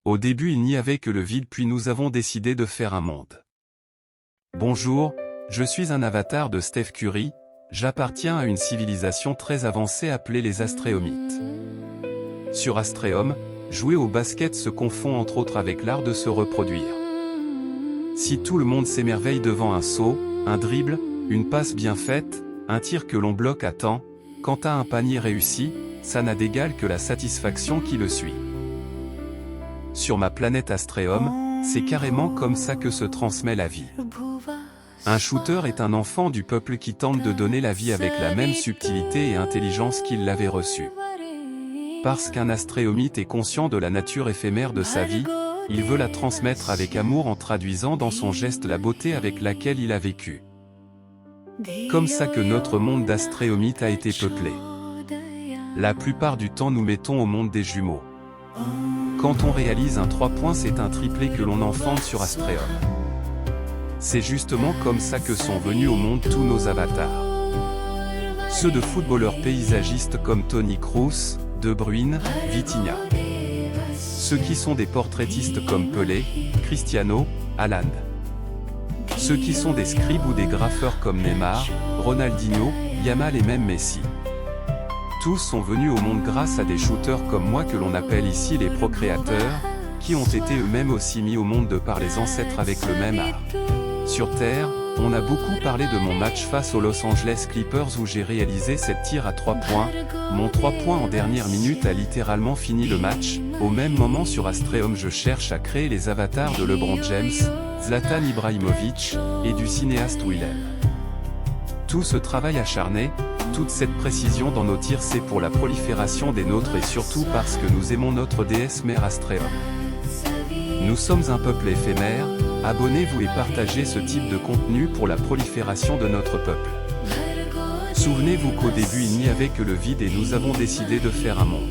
Au début il n'y avait que le vide puis nous avons décidé de faire un monde. Bonjour, je suis un avatar de Steph Curry, j'appartiens à une civilisation très avancée appelée les Astréomites. Sur Astréum, jouer au basket se confond entre autres avec l'art de se reproduire. Si tout le monde s'émerveille devant un saut, un dribble, une passe bien faite, un tir que l'on bloque à temps, quant à un panier réussi, ça n'a d'égal que la satisfaction qui le suit. Sur ma planète Astréum, c'est carrément comme ça que se transmet la vie. Un shooter est un enfant du peuple qui tente de donner la vie avec la même subtilité et intelligence qu'il l'avait reçue. Parce qu'un astréomite est conscient de la nature éphémère de sa vie, il veut la transmettre avec amour en traduisant dans son geste la beauté avec laquelle il a vécu. Comme ça que notre monde d'astréomites a été peuplé. La plupart du temps nous mettons au monde des jumeaux. Quand on réalise un 3 points, c'est un triplé que l'on enfante sur Astréum. C'est justement comme ça que sont venus au monde tous nos avatars. Ceux de footballeurs paysagistes comme Toni Kroos, De Bruyne, Vitinha. Ceux qui sont des portraitistes comme Pelé, Cristiano, Haaland. Ceux qui sont des scribes ou des graffeurs comme Neymar, Ronaldinho, Yamal et même Messi. Tous sont venus au monde grâce à des shooters comme moi que l'on appelle ici les procréateurs, qui ont été eux-mêmes aussi mis au monde de par les ancêtres avec le même art. Sur Terre, on a beaucoup parlé de mon match face aux Los Angeles Clippers où j'ai réalisé 7 tirs à 3 points. Mon 3 points en dernière minute a littéralement fini le match. Au même moment sur Astréum je cherche à créer les avatars de LeBron James, Zlatan Ibrahimovic, et du cinéaste Willem. Tout ce travail acharné, toute cette précision dans nos tirs, c'est pour la prolifération des nôtres et surtout parce que nous aimons notre déesse mère Astréum. Nous sommes un peuple éphémère, abonnez-vous et partagez ce type de contenu pour la prolifération de notre peuple. Souvenez-vous qu'au début il n'y avait que le vide et nous avons décidé de faire un monde.